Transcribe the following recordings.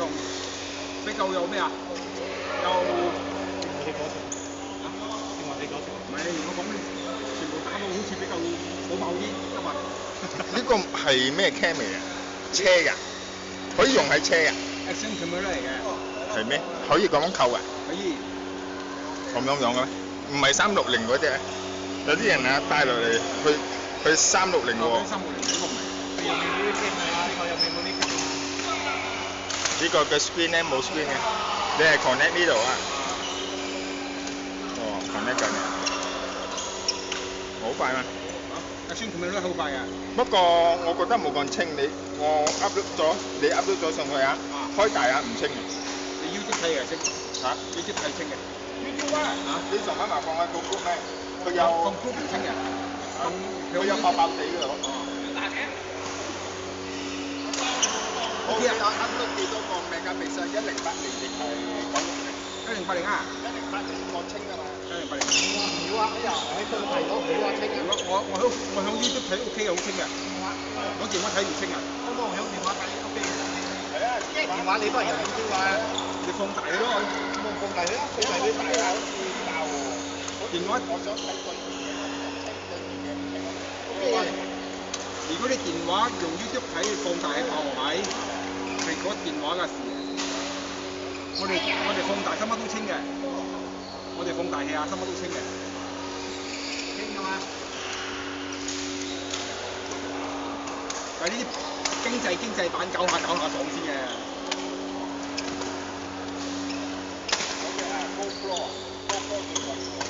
場比較有咩啊？有唔係我講全部打到好似比較火爆啲今日。呢個係咩 cam 嚟嘅？車㗎，可以用喺車㗎。Action camera 嚟嘅。係咩？可以咁樣扣㗎？可以。咁樣嘅咩？唔係360嗰隻，有啲人啊帶落嚟去360喎。360呢個唔係。入面冇啲傾啊，呢個入面冇啲傾啊。呢個嘅 screen 咧冇 screen 嘅，你係 connect 呢度啊？哦 ，connect 緊嘅，好快嘛？Action camera 好快啊！不過我覺得冇咁清，我 upload 咗，你 upload 咗上去啊，開大啊唔清嘅。你 YouTube 睇嘅清嚇？YouTube 睇清嘅。YouTube 啊？嚇？你上翻埋放喺個 group 咩？佢有。放 group 唔清嘅。佢有爆爆地嘅喎。O K 啊，upload 幾多個 megapixel？1080定係960？1080啊？1080我清㗎嘛。1080。唔要啊！哎呀，喺度睇到好啊清嘅。我響 YouTube 睇 OK 嘅，好清嘅。我電話睇唔清啊。不過我響電話睇 OK 嘅。係啊，即係電話你都係有影標啊。你放大佢咯，冇放大佢啦，放大佢大啊，好似爆喎。電話我想睇對面嘅，清對面嘅唔清啊。OK。如果你電話用 YouTube 睇放大係爆位，係嗰電話嘅事。我哋放大乜都清嘅，我哋放大器啊，乜都清嘅。清㗎嘛？但係呢啲經濟版搞下爽先嘅。OK 啊，GoPro 最貴喎。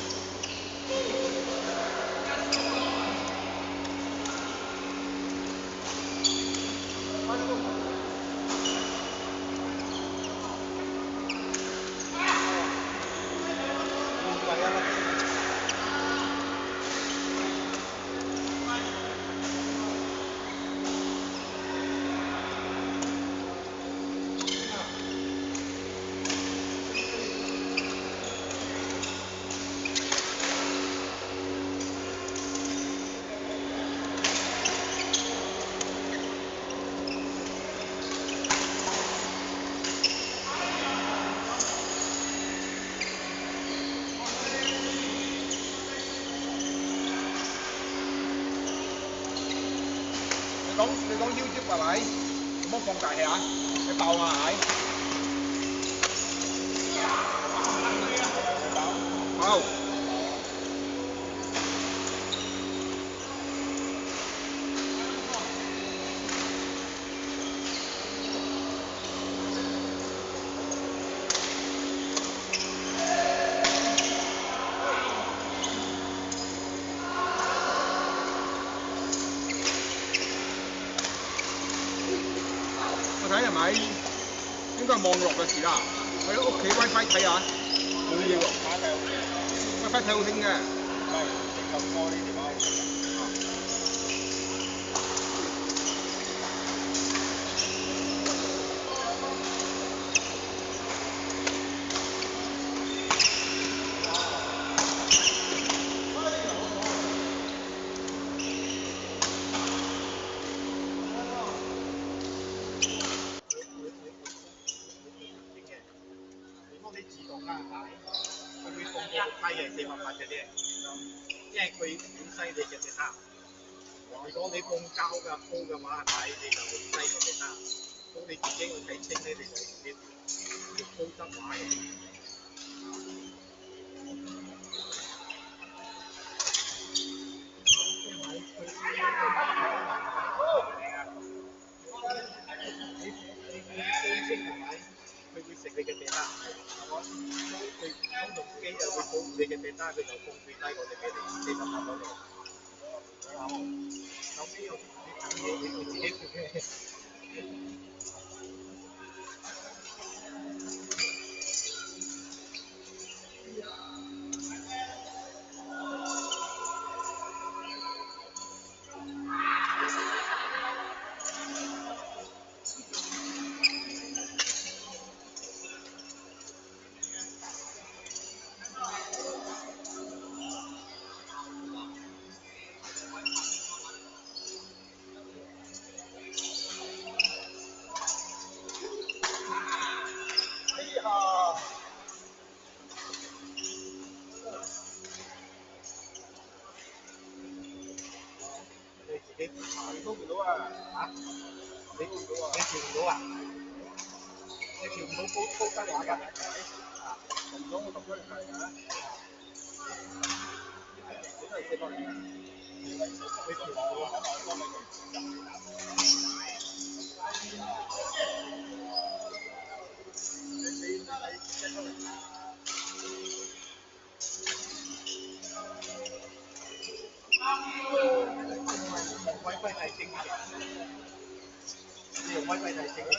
你講 YouTube 係咪？咁樣放大器啊？你爆啊係？爆。睇係咪？應該係網絡嘅事啦。喺屋企 WiFi 睇下，冇嘢喎。WiFi 睇好興嘅。唔係，直頭播呢條貓。自動啦，佢會放個低係480嘅啫，因為佢好犀利嘅隻蝦。如果你放膠嘅煲嘅話，係咪你就低過隻蝦？咁你自己去睇清咧，你要煲得買。佢會食你嘅地單，係嘛？佢公用機就會保護你嘅地單，佢就放最低我哋俾你480嗰度。後尾又你等嘢，你自己做嘅。你都見到啊？嚇？你調唔到啊？你調唔到高德華㗎？唔到我讀咗嚟睇㗎。你都係400啊？你調唔到啊？用威輝提升嘅，你用威輝提升嘅。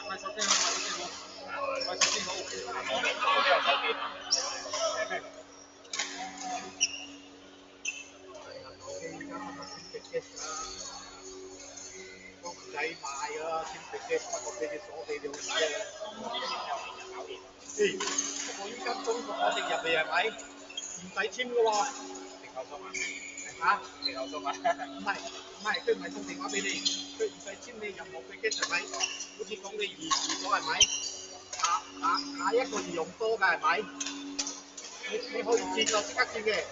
買手機好，買手機好。都唔使買㗎啦，簽直機不過俾你鎖俾你好啫。我依家中國我哋入嚟係咪？唔使簽㗎喎。零後送啊？嚇？零後送啊？唔係，佢唔係送電話俾你，佢唔使簽你任何飛機係咪？好似講你移咗係咪？下一個移用多㗎係咪？你可以轉就即刻轉嘅。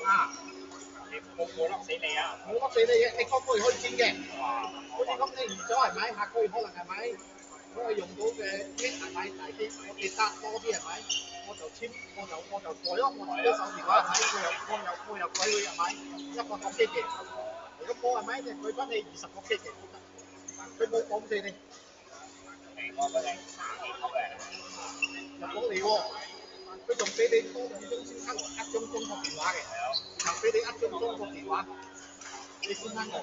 啊！冇笠死你啊！冇笠死你嘅，你個個月可以轉嘅。好似咁你移咗係咪？下個月可能係咪？我係用到嘅益係咪大啲？我記得多啲係咪？我就簽，我就改咯，我自己手電話係咪？我又改佢係咪？一個10 G 嘅，如果冇係咪？你改翻你20個 G 嘅，佢冇講死你。我覺得入到嚟喎，佢仲俾你多2張先卡，1張中國電話嘅，又俾你1張中國電話，你先生我。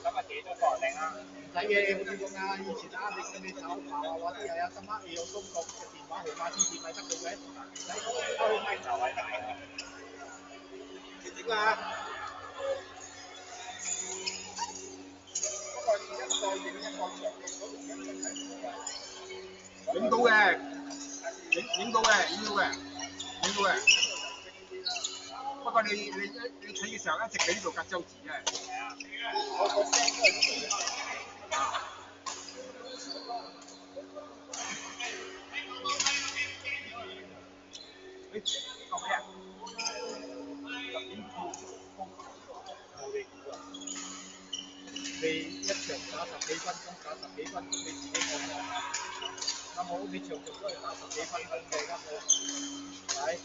咁啊幾多個定啊？唔使嘅，好似咁啊，以前你手刨啊或者又有什麼你有中國嘅電話號碼先至買得到嘅，唔使開咪就係大嘅。你整啊！影到嘅，影到嘅。不過你睇嘅時候一直喺呢度隔周字啫。我個聲都係呢度。講咩啊你一場打10幾分鐘，你自己講啦。啱好你場場都係打10幾分鐘嘅，啱好。係。